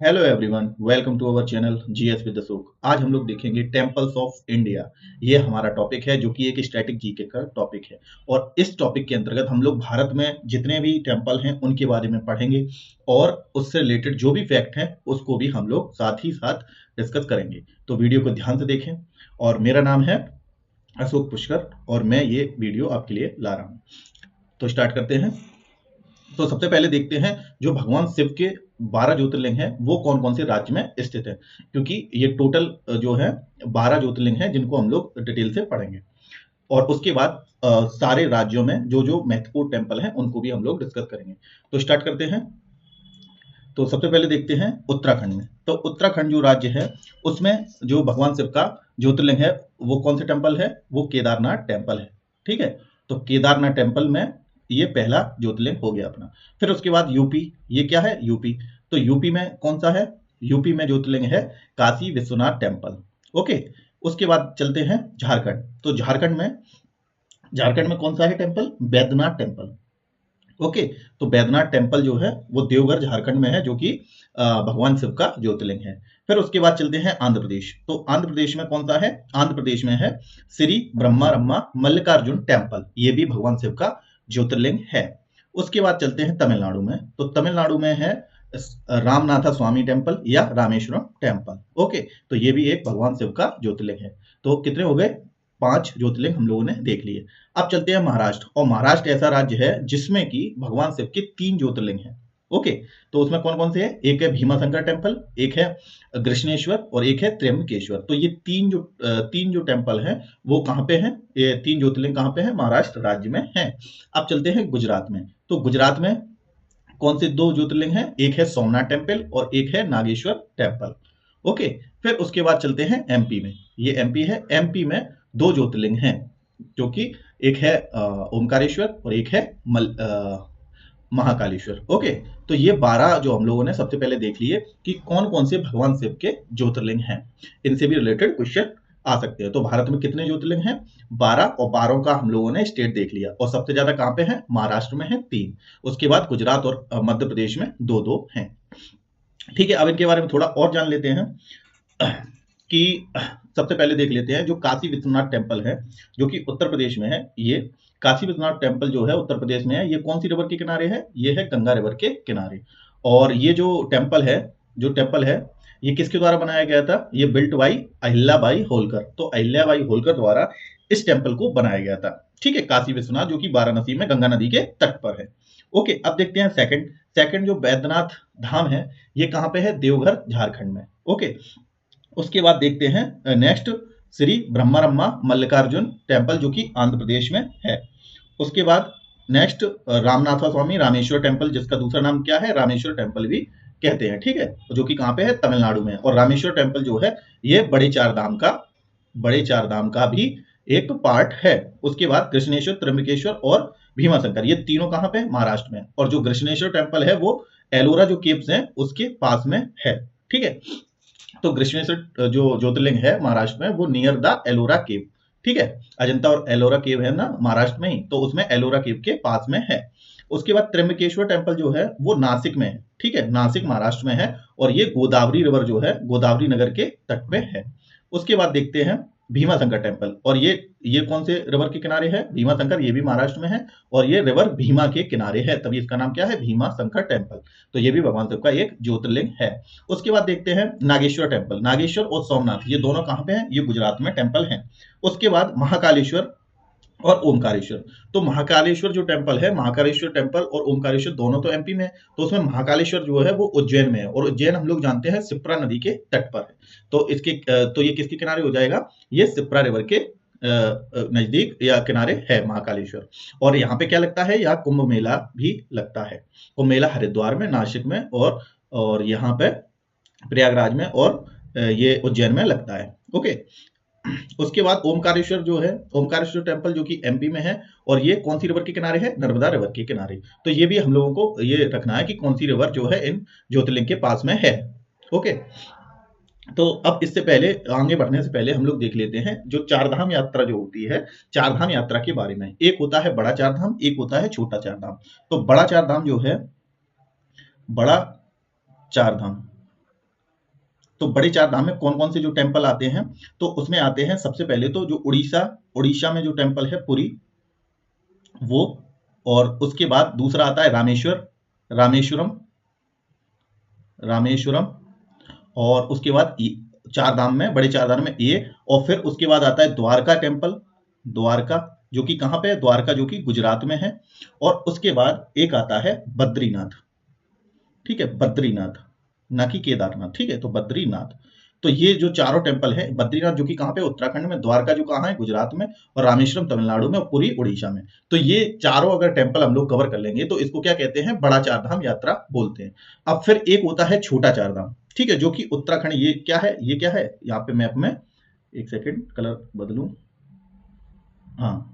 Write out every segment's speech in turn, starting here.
Hello everyone, welcome to our channel GS with Ashok. आज हम लोग देखेंगे टेम्पल्स ऑफ इंडिया। ये हमारा टॉपिक है जो कि एक स्टैटिक जीके का टॉपिक है। और इस टॉपिक के अंतर्गत हम लोग भारत में जितने भी टेम्पल हैं उनके बारे में पढ़ेंगे और उससे रिलेटेड जो भी फैक्ट हैं उसको भी हम लोग साथ ही साथ डिस्कस करेंगे। तो वीडियो को ध्यान से देखें। और मेरा नाम है अशोक पुष्कर और मैं ये वीडियो आपके लिए ला रहा हूँ। तो स्टार्ट करते हैं। तो सबसे पहले देखते हैं जो भगवान शिव के 12 ज्योतिर्लिंग हैं वो कौन कौन से राज्य में स्थित है, क्योंकि ये टोटल जो है 12 ज्योतिर्लिंग हैं जिनको हम लोग डिटेल से पढ़ेंगे। और उसके बाद सारे राज्यों में जो जो महत्वपूर्ण टेम्पल हैं उनको भी हम लोग डिस्कस करेंगे। तो स्टार्ट करते हैं। तो सबसे पहले देखते हैं उत्तराखंड में। तो उत्तराखंड जो राज्य है उसमें जो भगवान शिव का ज्योतिर्लिंग है वो कौन से टेम्पल है, वो केदारनाथ टेम्पल है। ठीक है। तो केदारनाथ टेम्पल में ये पहला ज्योतिर्लिंग हो गया अपना। फिर उसके बाद यूपी। ये क्या है? यूपी। तो यूपी में कौन सा है? यूपी में ज्योतिर्लिंग है काशी विश्वनाथ टेम्पल। ओके। उसके बाद चलते हैं झारखंड। तो झारखंड में कौन सा है टेम्पल? बैद्यनाथ टेम्पल। ओके। तो बैद्यनाथ टेम्पल जो है वो देवघर झारखंड में है, जो कि भगवान शिव का ज्योतिर्लिंग है। फिर उसके बाद चलते हैं आंध्र प्रदेश। तो आंध्र प्रदेश में कौन सा है? आंध्र प्रदेश में है श्री ब्रह्मारम्मा मल्लिकार्जुन टेम्पल। ये भी भगवान शिव का ज्योतिर्लिंग है। उसके बाद चलते हैं तमिलनाडु में। तो तमिलनाडु में है रामनाथा स्वामी टेम्पल या रामेश्वरम टेम्पल। ओके। तो ये भी एक भगवान शिव का ज्योतिर्लिंग है। तो कितने हो गए? 5 ज्योतिर्लिंग हम लोगों ने देख लिए। अब चलते हैं महाराष्ट्र। और महाराष्ट्र ऐसा राज्य है जिसमें कि भगवान शिव के 3 ज्योतिर्लिंग हैं। ओके। तो उसमें कौन कौन से हैं? एक है भीमाशंकर टेम्पल, एक है कृष्णेश्वर और एक है त्र्यंबकेश्वर। तो ये तीन जो टेम्पल हैं वो कहाँ पे हैं? ये 3 ज्योतिर्लिंग कहाँ पे हैं? महाराष्ट्र राज्य में हैं। अब चलते हैं गुजरात में। तो गुजरात में कौन से 2 ज्योतिर्लिंग हैं? एक है सोमनाथ टेम्पल और एक है नागेश्वर टेम्पल। ओके। फिर उसके बाद चलते हैं एमपी में। ये एमपी है। एमपी में 2 ज्योतिर्लिंग हैं, जो कि एक है ओमकारेश्वर और एक है महाकालेश्वर। ओके। तो ये 12 जो हम लोगों ने सबसे पहले देख लिए कि कौन कौन से भगवान शिव के ज्योतिर्लिंग हैं। इनसे भी रिलेटेड क्वेश्चन आ सकते हैं। तो भारत में कितने ज्योतिर्लिंग हैं? 12। और 12 का हम लोगों ने स्टेट देख लिया। और सबसे ज्यादा कहाँ पे है? महाराष्ट्र में है 3। उसके बाद गुजरात और मध्य प्रदेश में 2-2 हैं। ठीक है। अब इनके बारे में थोड़ा और जान लेते हैं कि सबसे पहले देख लेते हैं जो काशी विश्वनाथ टेम्पल है, जो कि उत्तर प्रदेश में है। ये काशी विश्वनाथ टेम्पल जो है उत्तर प्रदेश में है। ये कौन सी रिवर के किनारे है? ये है गंगा रिवर के किनारे। और ये जो टेम्पल है ये किसके द्वारा बनाया गया था? ये बिल्ट बाई अहिल्याबाई होलकर। तो अहिल्याबाई होलकर द्वारा इस टेम्पल को बनाया गया था। ठीक है। काशी विश्वनाथ जो कि वाराणसी में गंगा नदी के तट पर है। ओके। अब देखते हैं सेकंड जो बैद्यनाथ धाम है ये कहाँ पे है? देवघर झारखंड में। ओके। उसके बाद देखते हैं नेक्स्ट श्री ब्रह्मारम्मा मल्लिकार्जुन टेम्पल, जो कि आंध्र प्रदेश में है। उसके बाद नेक्स्ट रामनाथा स्वामी रामेश्वर टेम्पल, जिसका दूसरा नाम क्या है? रामेश्वर टेम्पल भी कहते हैं। ठीक है। जो कि कहाँ पे है? तमिलनाडु में। और रामेश्वर टेम्पल जो है ये बड़े चार धाम का भी एक पार्ट है। उसके बाद कृष्णेश्वर, त्र्यंबकेश्वर और भीमाशंकर, ये तीनों कहाँ पे? महाराष्ट्र में। और जो कृष्णेश्वर टेम्पल है वो एलोरा जो केव्स हैं उसके पास में है। ठीक है। तो ग्रीष्मेश्वर जो ज्योतिर्लिंग है महाराष्ट्र में वो नियर द एलोरा केव। ठीक है। अजंता और एलोरा केव है ना महाराष्ट्र में ही, तो उसमें एलोरा केव के पास में है। उसके बाद त्र्यंबकेश्वर टेम्पल जो है वो नासिक में है। ठीक है। नासिक महाराष्ट्र में है। और ये गोदावरी रिवर जो है गोदावरी नगर के तट पे है। उसके बाद देखते हैं भीमाशंकर टेम्पल। और ये कौन से रिवर के किनारे है? भीमाशंकर, ये भी महाराष्ट्र में है। और ये रिवर भीमा के किनारे है, तभी इसका नाम क्या है? भीमाशंकर टेम्पल। तो ये भी भगवान शिव का एक ज्योतिर्लिंग है। उसके बाद देखते हैं नागेश्वर टेम्पल। नागेश्वर और सोमनाथ ये दोनों कहाँ पे हैं? ये गुजरात में टेम्पल हैं। उसके बाद महाकालेश्वर और ओमकारेश्वर। तो महाकालेश्वर जो टेम्पल है, महाकालेश्वर टेम्पल और ओमकारेश्वर दोनों तो एमपी में है। तो उसमें महाकालेश्वर जो है वो उज्जैन में है। और उज्जैन हम लोग जानते हैं शिप्रा नदी के तट पर है। तो ये किसके किनारे हो जाएगा? ये शिप्रा रिवर के नजदीक या किनारे है महाकालेश्वर। और यहाँ पे क्या लगता है? यहाँ कुंभ मेला भी लगता है। कुंभ मेला हरिद्वार में, नासिक में और यहाँ पे प्रयागराज में और ये उज्जैन में लगता है। ओके। उसके बाद ओमकारेश्वर जो है, ओमकारेश्वर टेम्पल जो कि एमपी में है। और ये कौन सी रिवर के किनारे है? नर्मदा रिवर के किनारे। तो ये भी हम लोगों को ये रखना है कि कौन सी रिवर जो है इन ज्योतिर्लिंग के पास में है। ओके। तो अब इससे पहले आगे बढ़ने से पहले हम लोग देख लेते हैं जो चारधाम यात्रा जो होती है, चारधाम यात्रा के बारे में। एक होता है बड़ा चारधाम, एक होता है छोटा चारधाम। तो बड़ा चारधाम जो है, बड़ा चारधाम तो बड़े चार धाम में कौन कौन से जो टेम्पल आते हैं, तो उसमें आते हैं सबसे पहले तो जो उड़ीसा में जो टेम्पल है पुरी, वो, और उसके बाद दूसरा आता है रामेश्वरम रामेश्वरम, और उसके बाद चार धाम में, बड़े चार धाम में ये, और फिर उसके बाद आता है द्वारका टेम्पल, द्वारका जो कि कहाँ पे है, द्वारका जो कि गुजरात में है, और उसके बाद एक आता है बद्रीनाथ, ठीक है, बद्रीनाथ, ना कि केदारनाथ, ठीक है, तो बद्रीनाथ। तो ये जो चारों टेम्पल है, बद्रीनाथ जो कि कहाँ पे, उत्तराखंड में, द्वारका जो कहाँ है, गुजरात में, और रामेश्वरम तमिलनाडु में, और पुरी उड़ीसा में। तो ये चारों अगर टेम्पल हम लोग कवर कर लेंगे तो इसको क्या कहते हैं, बड़ा चार धाम यात्रा बोलते हैं। अब फिर एक होता है छोटा चार धाम, ठीक है, जो कि उत्तराखंड, ये क्या है, ये क्या है, यहाँ पे मैप में, एक सेकेंड कलर बदलू, हाँ,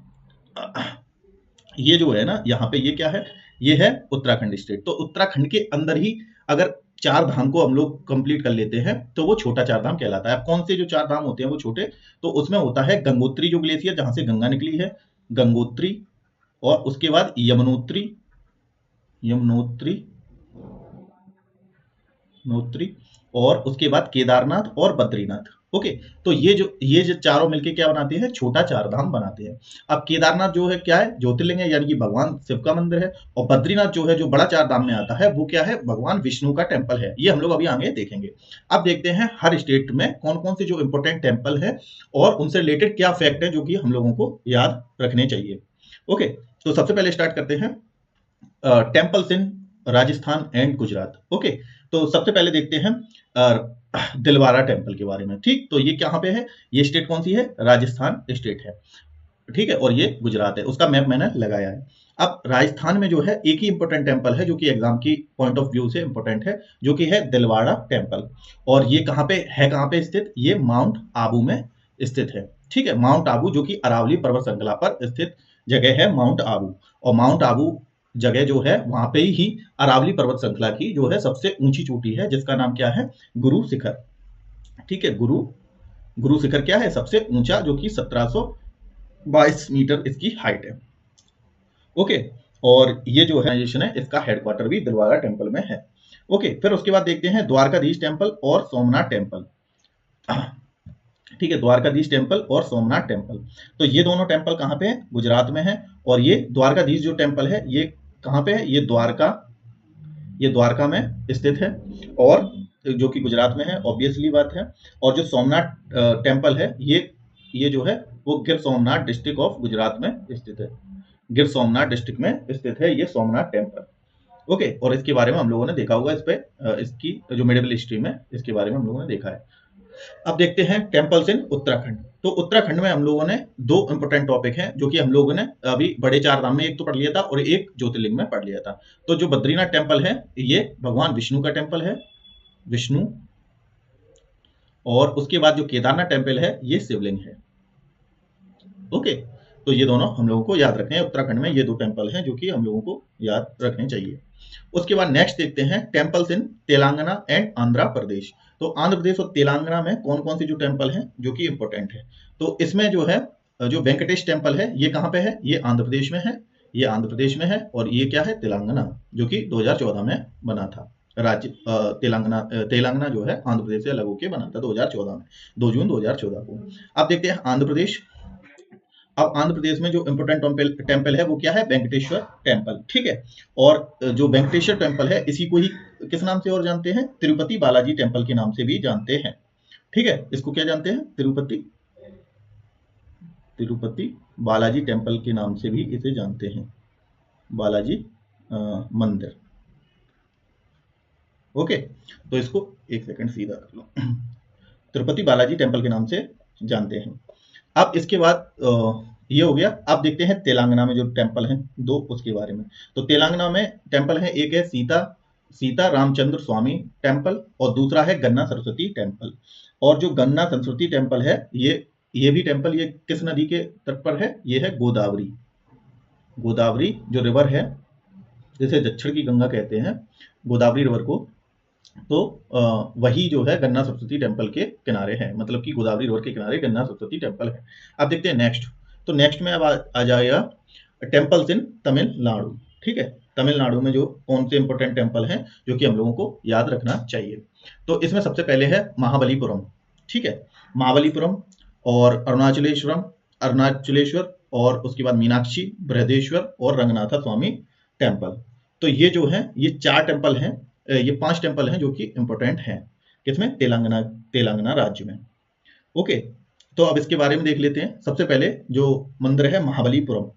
ये जो है ना, यहाँ पे ये क्या है, ये है उत्तराखंड स्टेट। तो उत्तराखंड के अंदर ही अगर चार धाम को हम लोग कंप्लीट कर लेते हैं तो वो छोटा चार धाम कहलाता है। अब कौन से जो चार धाम होते हैं वो छोटे, तो उसमें होता है गंगोत्री जो ग्लेशियर जहां से गंगा निकली है, गंगोत्री, और उसके बाद यमुनोत्री, यमुनोत्री नोत्री, और उसके बाद केदारनाथ और बद्रीनाथ। ओके, तो ये जो चारों मिलके क्या बनाते हैं, छोटा चार धाम बनाते हैं। अब केदारनाथ जो है क्या है, ज्योतिर्लिंग है, यानी कि भगवान शिव का मंदिर है, और बद्रीनाथ जो है, जो बड़ा चार धाम में आता है, वो क्या है, भगवान विष्णु का टेम्पल है। ये हम लोग अभी आगे देखेंगे। अब देखते हैं हर स्टेट में कौन कौन से जो इंपोर्टेंट टेम्पल है और उनसे रिलेटेड क्या फैक्ट है जो कि हम लोगों को याद रखने चाहिए। ओके, तो सबसे पहले स्टार्ट करते हैं temples in Rajasthan and Gujarat. Okay, तो सबसे पहले देखते हैं दिलवारा टेम्पल के बारे में। ठीक, तो ये कहाँ पे है, ये स्टेट कौन सी है, राजस्थान स्टेट है, ठीक है, और ये गुजरात है, उसका मैप मैंने लगाया है। अब राजस्थान में जो है एक ही इंपॉर्टेंट टेम्पल है जो कि एग्जाम की पॉइंट ऑफ व्यू से इंपॉर्टेंट है, जो कि है दिलवाड़ा टेम्पल। और ये कहाँ पे है, कहाँ पे स्थित, ये माउंट आबू में स्थित है, ठीक है, माउंट आबू जो कि अरावली पर्वत श्रृंखला पर स्थित जगह है माउंट आबू। और माउंट आबू जगह जो है वहां पे ही अरावली पर्वत श्रृंखला की जो है सबसे ऊंची चोटी है, जिसका नाम क्या है, गुरु शिखर, ठीक है, गुरु शिखर क्या है, सबसे ऊंचा, जो कि 1722 मीटर इसकी हाइट है। ओके, और ये जो है इसका हेडक्वार्टर भी दिलवाड़ा टेम्पल में है। ओके, फिर उसके बाद देखते हैं द्वारकाधीश टेम्पल और सोमनाथ टेम्पल, ठीक है, द्वारकाधीश टेम्पल और सोमनाथ टेम्पल। तो ये दोनों टेम्पल कहाँ पे है, गुजरात में है, और ये द्वारकाधीश जो टेम्पल है ये कहाँ पे है, ये द्वारका में स्थित है, और जो कि गुजरात में है, ऑब्वियसली बात है। और जो सोमनाथ टेम्पल है, ये जो है वो गिर सोमनाथ डिस्ट्रिक्ट ऑफ गुजरात में स्थित है, गिर सोमनाथ डिस्ट्रिक्ट में स्थित है ये सोमनाथ टेम्पल। ओके, और इसके बारे में हम लोगों ने देखा होगा, इस पे इसकी जो मेडिवल हिस्ट्री में इसके बारे में हम लोगों ने देखा है। अब देखते हैं टेम्पल्स इन उत्तराखंड। तो उत्तराखंड में हम लोगों ने दो इंपोर्टेंट टॉपिक हैं जो कि हम लोगों ने अभी बड़े चार धाम में एक तो पढ़ लिया था और एक ज्योतिर्लिंग में पढ़ लिया था। तो जो बद्रीनाथ टेम्पल है ये भगवान विष्णु का टेम्पल है, विष्णु, और उसके बाद जो केदारनाथ टेम्पल है ये शिवलिंग है। ओके, तो ये दोनों हम लोगों को याद रखने हैं। उत्तराखंड में ये दो टेम्पल हैं जो कि हम लोगों को याद रखने चाहिए। उसके बाद नेक्स्ट देखते हैं temples in Telangana and Andhra Pradesh. तो आंध्र प्रदेश और तेलंगाना में कौन कौन सी जो टेम्पल हैं जो कि इंपॉर्टेंट है। तो इसमें जो है जो वेंकटेश टेम्पल है ये कहाँ पे है, ये आंध्र प्रदेश में है, ये आंध्र प्रदेश में है, और ये क्या है, तेलंगाना, जो कि 2014 में बना था। राज्य तेलंगाना जो है आंध्र प्रदेश से अलग होकर बना था 2014 में, 2 जून 2014 को। अब देखते हैं आंध्र प्रदेश। अब आंध्र प्रदेश में जो इंपोर्टेंट टेम्पल है वो क्या है, वेंकटेश्वर टेम्पल, ठीक है। और जो वेंकटेश्वर टेम्पल है इसी को ही किस नाम से और जानते हैं, तिरुपति बालाजी टेम्पल के नाम से भी जानते हैं, ठीक है। इसको क्या जानते हैं, तिरुपति बालाजी टेम्पल के नाम से भी इसे जानते हैं, बालाजी मंदिर। ओके, तो इसको एक सेकंड सीधा कर लो, तिरुपति बालाजी टेम्पल के नाम से जानते हैं। अब इसके बाद ये हो गया। अब देखते हैं तेलंगाना में जो टेम्पल हैं दो, उसके बारे में। तो तेलंगाना में टेम्पल है, एक है सीता रामचंद्र स्वामी टेम्पल, और दूसरा है गन्ना सरस्वती टेम्पल। और जो गन्ना सरस्वती टेम्पल है ये भी टेम्पल ये किस नदी के तट पर है, ये है गोदावरी जो रिवर है, जिसे दक्षिण की गंगा कहते हैं, गोदावरी रिवर को। तो वही जो है गन्ना सरस्वती टेम्पल के किनारे है, मतलब कि गोदावरी रिवर के किनारे गन्ना सरस्वती टेम्पल है। अब देखते हैं नेक्स्ट। तो नेक्स्ट में अब आ जाएगा टेम्पल्स इन तमिलनाडु, ठीक है। तमिलनाडु में जो कौन से इंपॉर्टेंट टेम्पल हैं जो कि हम लोगों को याद रखना चाहिए। तो इसमें सबसे पहले है महाबलीपुरम, ठीक है, महाबलीपुरम और अरुणाचलेश्वर और उसके बाद मीनाक्षी, बृहदेश्वर और रंगनाथ स्वामी टेम्पल। तो ये जो है ये 4 टेम्पल हैं, ये 5 टेम्पल हैं जो कि इंपॉर्टेंट हैं किसमें, तेलंगाना राज्य में। ओके, तो अब इसके बारे में देख लेते हैं। सबसे पहले जो मंदिर है महाबलीपुरम,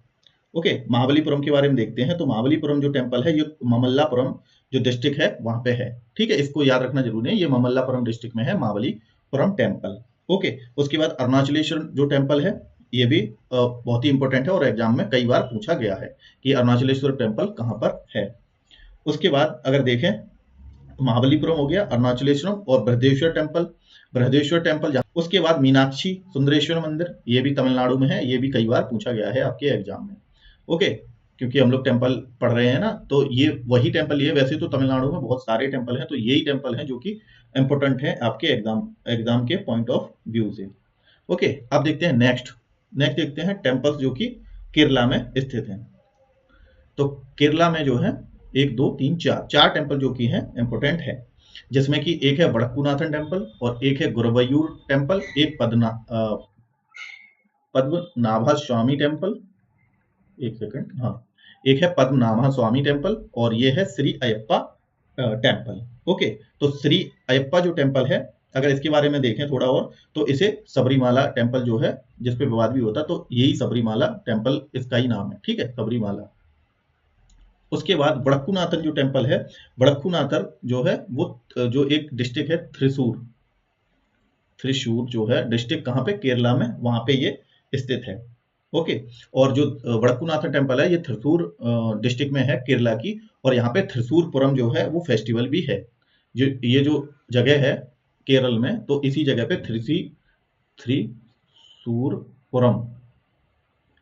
ओके, महाबलीपुरम के बारे में देखते हैं। तो महाबलीपुरम जो टेम्पल है ये ममल्लापुरम जो डिस्ट्रिक्ट है वहां पे है, ठीक है, इसको याद रखना जरूरी है, ये ममल्लापुरम डिस्ट्रिक्ट में है महाबलीपुरम टेम्पल। ओके, उसके बाद अरुणाचलेश्वर जो टेम्पल है ये भी बहुत ही इंपॉर्टेंट है और एग्जाम में कई बार पूछा गया है कि अरुणाचलेश्वर टेम्पल कहाँ पर है। उसके बाद अगर देखें महाबलीपुरम हो गया, अरुणाचलेश्वरम और बृहदेश्वर टेम्पल। उसके बाद मीनाक्षी सुंदरेश्वर मंदिर, ये भी तमिलनाडु में है, ये भी कई बार पूछा गया है आपके एग्जाम में। ओके, क्योंकि हम लोग टेम्पल पढ़ रहे हैं ना, तो ये वही टेम्पल ये, वैसे तो तमिलनाडु में बहुत सारे टेम्पल हैं, तो यही टेम्पल हैं जो कि इंपॉर्टेंट है आपके एग्जाम के पॉइंट ऑफ व्यू से। ओके, अब देखते हैं नेक्स्ट देखते हैं टेम्पल्स जो कि केरला में स्थित हैं। तो केरला में जो है 1 2 3 4 टेम्पल जो कि हैं इंपॉर्टेंट है, जिसमें कि एक है वडक्कूनाथन टेम्पल और एक है गुरुवायूर टेम्पल, एक पद्मनाभा स्वामी टेम्पल, एक सेकंड, हाँ, एक है पद्मनाभा स्वामी टेम्पल और ये है श्री अयप्पा टेम्पल। ओके, तो श्री अयप्पा जो टेम्पल है, अगर इसके बारे में देखें थोड़ा और, तो इसे सबरीमाला टेम्पल जो है, जिसपे विवाद भी होता, तो यही सबरीमाला टेम्पल इसका ही नाम है, ठीक है, सबरीमाला। उसके बाद वडक्कूनाथन जो टेम्पल है, वडक्कूनाथर जो है वो जो एक डिस्ट्रिक्ट है थ्रिशूर जो है डिस्ट्रिक्ट, कहाँ पे, केरला में, वहां पे ये स्थित है। ओके, और जो वडक्कूनाथन टेम्पल है ये थ्रिशूर डिस्ट्रिक्ट में है केरला की, और यहाँ पे थ्रिशूरपुरम जो है वो फेस्टिवल भी है। ये जो जगह है केरल में, तो इसी जगह पे थ्रिशूरपुरम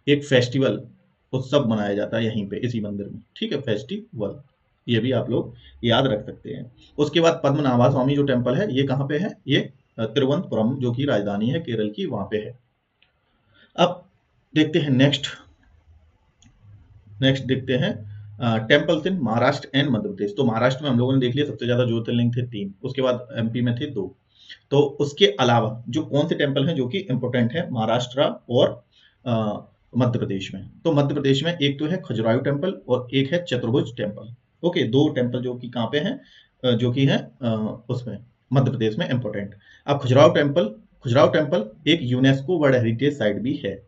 एक फेस्टिवल उत्सव मनाया जाता है यहीं पे इसी मंदिर में, ठीक है, फेस्टिवल, ये भी आप लोग याद रख सकते हैं। उसके बाद पद्मनाभा स्वामी जो टेम्पल है ये कहाँ पे है, ये तिरुवनंतपुरम जो कि राजधानी है केरल की, वहां पे है। अब देखते हैं नेक्स्ट देखते हैं temples in Maharashtra and Madhya Pradesh. तो महाराष्ट्र में हम लोगों ने देख लिया सबसे ज्यादा ज्योतिर्लिंग थे 3, उसके बाद एमपी में थे 2। तो उसके अलावा जो कौन से टेम्पल हैं जो कि इंपॉर्टेंट है महाराष्ट्र और मध्य प्रदेश में, तो मध्य प्रदेश में एक तो है खजुराहो टेम्पल और एक है चतुर्भुज टेम्पल। ओके, 2 टेम्पल जो कि कहाँ पे हैं, जो कि है उसमें मध्य प्रदेश में इंपॉर्टेंट। अब खजुराहो टेम्पल एक यूनेस्को वर्ल्ड हेरिटेज साइट भी है,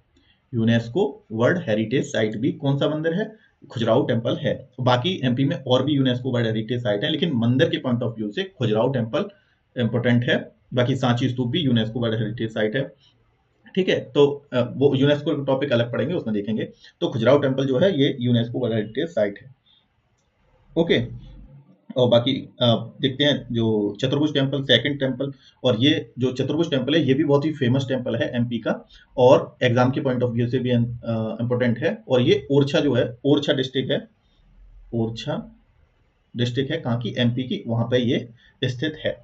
यूनेस्को वर्ल्ड हेरिटेज साइट भी कौन सा मंदिर है, खजुराहो टेम्पल है। बाकी एमपी में और भी यूनेस्को वर्ल्ड हेरिटेज साइट है, लेकिन मंदिर के पॉइंट ऑफ व्यू से खजुराहो टेम्पल इंपॉर्टेंट है। बाकी सांची स्तूप भी यूनेस्को वर्ल्ड हेरिटेज साइट है, ठीक है, तो वो यूनेस्को का टॉपिक अलग पढ़ेंगे, उसमें देखेंगे। तो खजुराहो टेम्पल जो है ये यूनेस्को वर्ल्ड हेरिटेज साइट है। ओके, और बाकी देखते हैं जो चतुर्भुज टेम्पल, सेकंड टेम्पल, और ये जो चतुर्भुज टेम्पल है ये भी बहुत ही फेमस टेम्पल है एमपी का, और एग्जाम के पॉइंट ऑफ व्यू से भी इंपॉर्टेंट है। और ये ओरछा जो है, ओरछा डिस्ट्रिक्ट है कहाँ की, एमपी की, वहां पे ये स्थित है।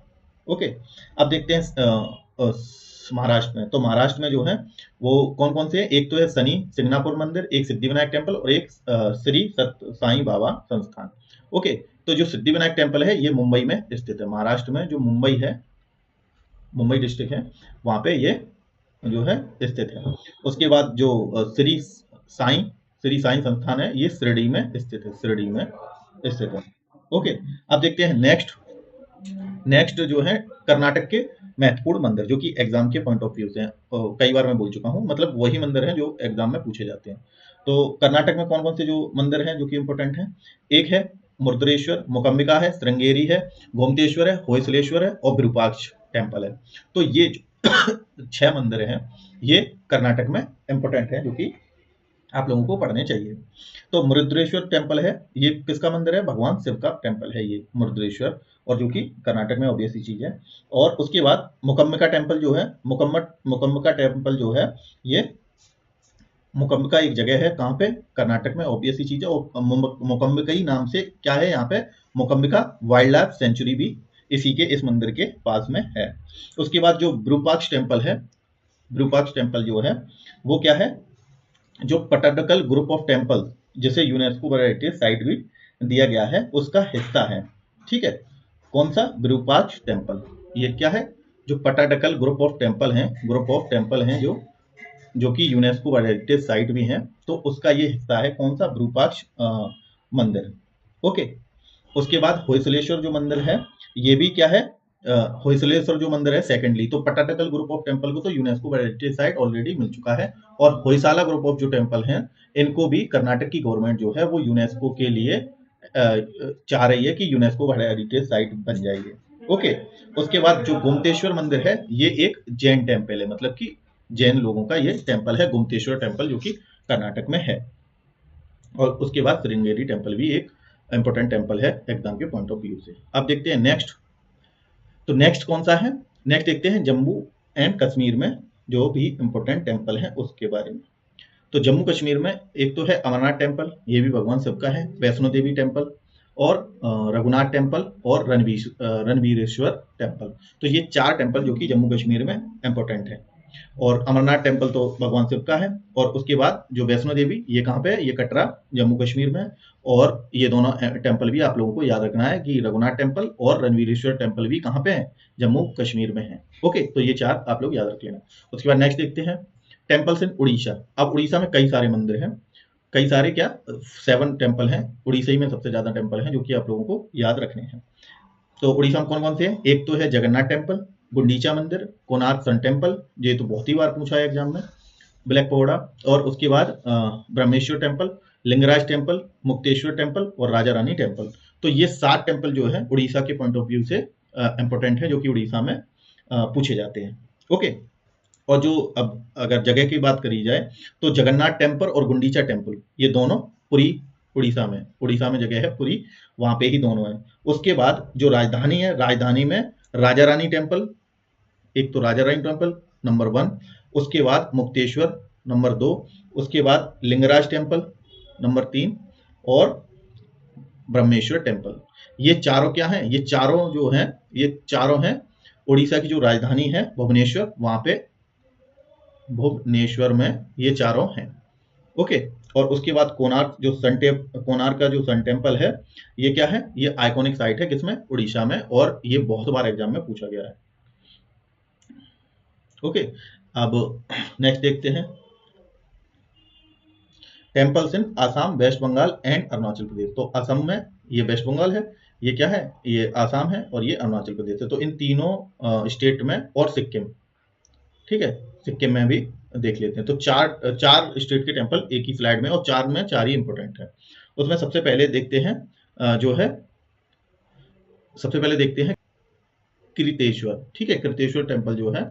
ओके, अब देखते हैं महाराष्ट्र में। तो महाराष्ट्र में जो है वो कौन कौन से हैं, एक तो है शनि सिंगनापुर मंदिर, एक सिद्धिविनायक टेम्पल और एक श्री सत्य साईं बाबा संस्थान। ओके, तो जो सिद्धिविनायक टेम्पल है ये मुंबई में स्थित है, महाराष्ट्र में जो मुंबई है, मुंबई डिस्ट्रिक्ट है, वहां पे ये जो है स्थित है। उसके बाद जो श्री साईं संस्थान है ये शिरडी में स्थित है, ओके। अब देखते हैं नेक्स्ट जो है कर्नाटक के महत्वपूर्ण मंदिर, जो कि एग्जाम के पॉइंट ऑफ व्यू से कई बार मैं बोल चुका हूं, मतलब वही मंदिर हैं जो एग्जाम में पूछे जाते हैं। तो कर्नाटक में कौन कौन से जो मंदिर हैं जो कि इंपॉर्टेंट हैं, एक है मुर्देश्वर, मोकम्बिका है, श्रृंगेरी है, गोमतेश्वर है, होयसलेश्वर है और विरूपाक्ष टेम्पल है। तो ये 6 मंदिर हैं, ये कर्नाटक में इंपॉर्टेंट है, जो कि आप लोगों को पढ़ने चाहिए। तो मुरुद्रेश्वर टेम्पल है, ये किसका मंदिर है, भगवान शिव का टेम्पल है ये मुरुद्रेश्वर, और जो कि कर्नाटक में ऑब्वियस चीज है। और उसके बाद मुकम्मिका टेम्पल जो है, मुकम्मिका टेम्पल जो है, ये मुकम्मिका एक जगह है कहाँ पे, कर्नाटक में, ऑब्वियस चीज है। और मुकम्मिका ही नाम से क्या है यहाँ पे, मुकम्मिका वाइल्ड लाइफ सेंचुरी भी इसी के इस मंदिर के पास में है। उसके बाद जो विरूपाक्ष टेम्पल है, विरूपाक्ष टेम्पल जो है वो क्या है, जो पटाडकल ग्रुप ऑफ टेम्पल जिसे यूनेस्को वर्ल्ड हेरिटेज साइट भी दिया गया है उसका हिस्सा है। ठीक है, कौन सा? विरूपाक्ष टेम्पल। ये क्या है? जो पटाडकल ग्रुप ऑफ टेम्पल हैं, ग्रुप ऑफ टेम्पल हैं जो कि यूनेस्को वर्ल्ड हेरिटेज साइट भी हैं, तो उसका ये हिस्सा है कौन सा? विरूपाक्ष मंदिर। ओके, उसके बाद होयसलेश्वर जो मंदिर है, ये भी क्या है? होयसलेश्वर जो मंदिर है सेकेंडली, तो पटाडकल ग्रुप ऑफ टेम्पल को तो UNESCO world heritage site already मिल चुका है, और होयसाला ग्रुप ऑफ जो टेम्पल हैं, इनको भी कर्नाटक की गवर्नमेंट जो है वो यूनेस्को के लिए चाह रही है कि यूनेस्को वर्ल्ड हेरिटेज साइट बन जाएगी। ओके, उसके बाद जो गोमतेश्वर मंदिर है, ये एक जैन टेम्पल है, मतलब कि जैन लोगों का ये टेम्पल है, गोमतेश्वर टेम्पल, जो कि कर्नाटक में है। और उसके बाद श्रृंगेरी टेम्पल भी एक इंपॉर्टेंट टेम्पल है एग्जाम के पॉइंट ऑफ व्यू से। अब देखते हैं नेक्स्ट। तो नेक्स्ट कौन सा है? नेक्स्ट देखते हैं जम्मू एंड कश्मीर में जो भी इंपॉर्टेंट टेम्पल है उसके बारे में। तो जम्मू कश्मीर में एक तो है अमरनाथ टेम्पल, ये भी भगवान शिव का है, वैष्णो देवी टेम्पल, और रघुनाथ टेम्पल, और रणवीरेश्वर टेम्पल। तो ये 4 टेम्पल जो कि जम्मू कश्मीर में इंपॉर्टेंट है। और अमरनाथ टेम्पल तो भगवान शिव का है, और उसके बाद जो वैष्णो देवी, ये कहाँ पे है? ये कटरा, जम्मू कश्मीर में है। और ये दोनों टेम्पल भी आप लोगों को याद रखना है कि रघुनाथ टेम्पल और रणवीरेश्वर टेम्पल भी कहाँ पे है? जम्मू कश्मीर में है। ओके, तो ये 4 आप लोग याद रख लेना। उसके बाद नेक्स्ट देखते हैं टेम्पल्स इन उड़ीसा। अब उड़ीसा में कई सारे मंदिर हैं, कई सारे क्या, 7 टेम्पल हैं उड़ीसा ही में, सबसे ज्यादा टेम्पल हैं जो कि आप लोगों को याद रखने हैं। तो उड़ीसा में कौन कौन से हैं? एक तो है जगन्नाथ टेम्पल, गुंडीचा मंदिर, कोणार्क सन टेम्पल, ये तो बहुत ही बार पूछा है एग्जाम में, ब्लैक पगोडा, और उसके बाद Brahmeshwar temple, Lingaraj temple, Mukteshwar temple और राजा रानी टेम्पल। तो ये 7 टेम्पल जो है उड़ीसा के पॉइंट ऑफ व्यू से इंपॉर्टेंट है, जो कि उड़ीसा में पूछे जाते हैं। ओके, और जो अब अगर जगह की बात करी जाए, तो जगन्नाथ टेम्पल और गुंडीचा टेम्पल, ये दोनों पुरी, उड़ीसा में जगह है पुरी, वहां पे ही दोनों है। उसके बाद जो राजधानी है, राजधानी में राजा रानी टेम्पल, एक तो राजा रानी टेम्पल नंबर 1, उसके बाद मुक्तेश्वर नंबर 2, उसके बाद लिंगराज टेम्पल नंबर 3, और ब्रह्मेश्वर टेम्पल। ये चारों क्या हैं? ये चारों जो हैं, ये चारों हैं उड़ीसा की जो राजधानी है भुवनेश्वर, वहां पे भुवनेश्वर में ये चारों हैं। ओके, और उसके बाद कोणार्क का जो सन टेम्पल है, ये क्या है? ये आइकॉनिक साइट है किसमें? उड़ीसा में, और ये बहुत बार एग्जाम में पूछा गया है। ओके, अब नेक्स्ट देखते हैं temples in Assam, West Bengal and Arunachal Pradesh. तो असम में ये वेस्ट बंगाल है, ये क्या है? ये आसाम है, और ये अरुणाचल प्रदेश है। तो इन तीनों स्टेट में, और सिक्किम, ठीक है, सिक्किम में भी देख लेते हैं। तो चार स्टेट के टेम्पल एक ही स्लाइड में, और 4 में 4 ही इंपॉर्टेंट है। उसमें सबसे पहले देखते हैं जो है, सबसे पहले देखते हैं कृतेश्वर। ठीक है, कृतेश्वर टेम्पल जो है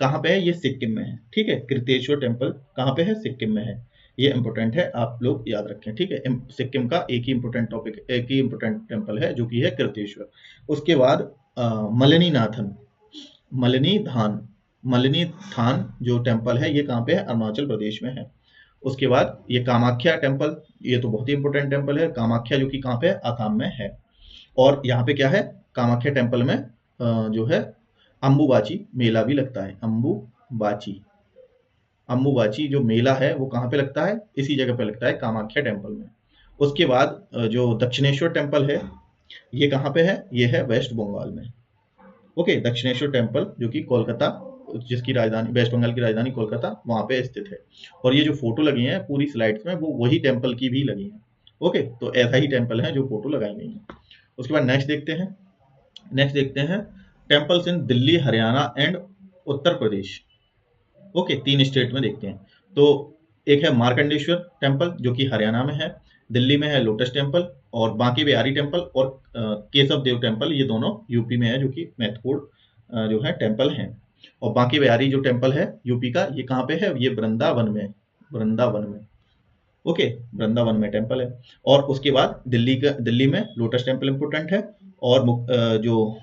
कहाँ पे है? ये सिक्किम में है। ठीक है, कृतेश्वर टेम्पल कहाँ पे है? सिक्किम में है। ये इंपॉर्टेंट है, आप लोग याद रखें। ठीक है, सिक्किम का एक ही इंपॉर्टेंट टॉपिक, एक ही इंपॉर्टेंट टेम्पल है जो कि है कृतेश्वर। उसके बाद मलिनीनाथन, मलिनीधान, मलिनीथान जो टेम्पल है, ये कहाँ पे है? अरुणाचल प्रदेश में है। उसके बाद ये कामाख्या टेम्पल, ये तो बहुत ही इंपॉर्टेंट टेम्पल है, कामाख्या, जो कि कहाँ पे है? आसाम में है। और यहाँ पे क्या है? कामाख्या टेम्पल में जो है अम्बुबाची मेला भी लगता है। अम्बुबाची जो मेला है वो कहाँ पे लगता है? इसी जगह पे लगता है, कामाख्या टेम्पल में। उसके बाद जो दक्षिणेश्वर टेम्पल है, ये कहाँ पे है? ये है वेस्ट बंगाल में। ओके, दक्षिणेश्वर टेम्पल जो कि कोलकाता, जिसकी राजधानी, वेस्ट बंगाल की राजधानी कोलकाता, वहां पे स्थित है। और ये जो फोटो लगी हैं पूरी स्लाइड्स में, वो वही टेम्पल की भी लगी हैं। ओके, तो ऐसा ही टेम्पल है जो फोटो लगाई गई है। उसके बाद नेक्स्ट देखते हैं temples in Delhi, Haryana and Uttar Pradesh. Okay, 3 state में देखते हैं। तो एक है मार्कंडेश्वर टेम्पल जो कि हरियाणा में है, दिल्ली में है लोटस टेम्पल, और बांके बिहारी टेम्पल और केशव देव टेम्पल, ये दोनों यूपी में है, जो कि महत्वपूर्ण जो है टेम्पल हैं। और बांके बिहारी जो टेम्पल है यूपी का, ये कहाँ पे है? ये वृंदावन में। ओके, वृंदावन में टेम्पल है। और उसके बाद दिल्ली में लोटस टेम्पल इंपोर्टेंट है, और जो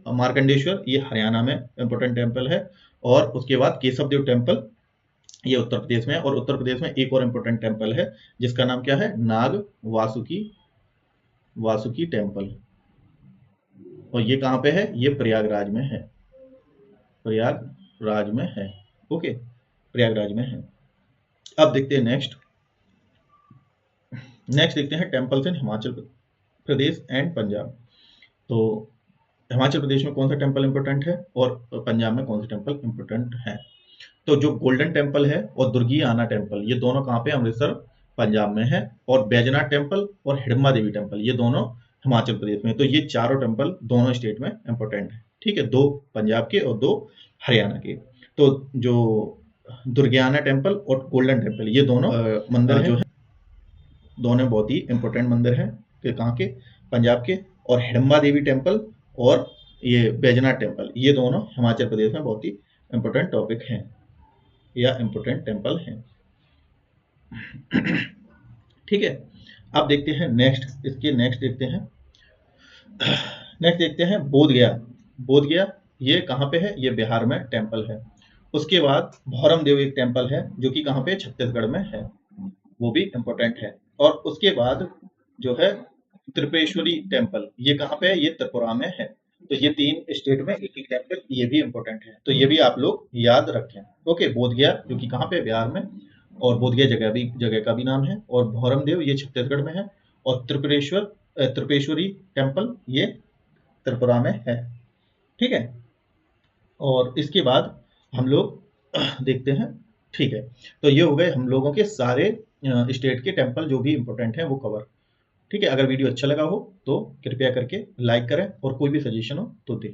मार्कंडेश्वर, ये हरियाणा में इंपोर्टेंट टेम्पल है। और उसके बाद केशव देव टेम्पल, ये उत्तर प्रदेश में है। और उत्तर प्रदेश में एक और इंपोर्टेंट टेम्पल है जिसका नाम क्या है? नाग वासुकी टेम्पल। और ये कहाँ पे है? ये प्रयागराज में है, प्रयागराज में है। ओके, प्रयागराज में है। अब देखते हैं नेक्स्ट देखते हैं temples in Himachal Pradesh. Pradesh and Punjab. तो हिमाचल प्रदेश में कौन सा टेम्पल इंपॉर्टेंट है और पंजाब में कौन सा टेम्पल इंपॉर्टेंट है? तो जो गोल्डन टेम्पल है और दुर्गियाना टेम्पल, ये दोनों कहाँ पे? अमृतसर पंजाब में है। और बैजनाथ टेम्पल और हिडम्बा देवी टेम्पल, ये दोनों हिमाचल प्रदेश में। तो ये चारों टेम्पल दोनों स्टेट में इंपॉर्टेंट है। ठीक है, 2 पंजाब के और 2 हरियाणा के। तो जो दुर्गियाना टेम्पल और गोल्डन टेम्पल, ये दोनों मंदिर जो है, दोनों बहुत ही इंपॉर्टेंट मंदिर हैं कि कहाँ के? पंजाब के। और हिडम्बा देवी टेम्पल और ये बैजनाथ टेम्पल, ये दोनों हिमाचल प्रदेश में बहुत ही इंपॉर्टेंट टॉपिक हैं या इंपॉर्टेंट टेम्पल हैं। ठीक है, अब देखते हैं नेक्स्ट, इसके नेक्स्ट देखते हैं, नेक्स्ट देखते हैं बोध गया। बोध गया ये कहाँ पे है? ये बिहार में टेम्पल है। उसके बाद भौरम देव एक टेम्पल है जो कि कहाँ पे? छत्तीसगढ़ में है, वो भी इंपॉर्टेंट है। और उसके बाद जो है त्रिपुरेश्वरी टेम्पल, ये कहाँ पे है? ये त्रिपुरा में है। तो ये 3 स्टेट में एक एक टेम्पल, ये भी इंपॉर्टेंट है, तो ये भी आप लोग याद रखें। ओके, बोध गया जो कि कहाँ पे? बिहार में, और बोध गया जगह का भी नाम है। और भौरम देव ये छत्तीसगढ़ में है। और त्रिपुरेश्वरी टेम्पल ये त्रिपुरा में है। ठीक है, और इसके बाद हम लोग देखते हैं। ठीक है, तो ये हो गए हम लोगों के सारे स्टेट के टेम्पल जो भी इंपॉर्टेंट हैं वो कवर। ठीक है, अगर वीडियो अच्छा लगा हो तो कृपया करके लाइक करें और कोई भी सजेशन हो तो दें।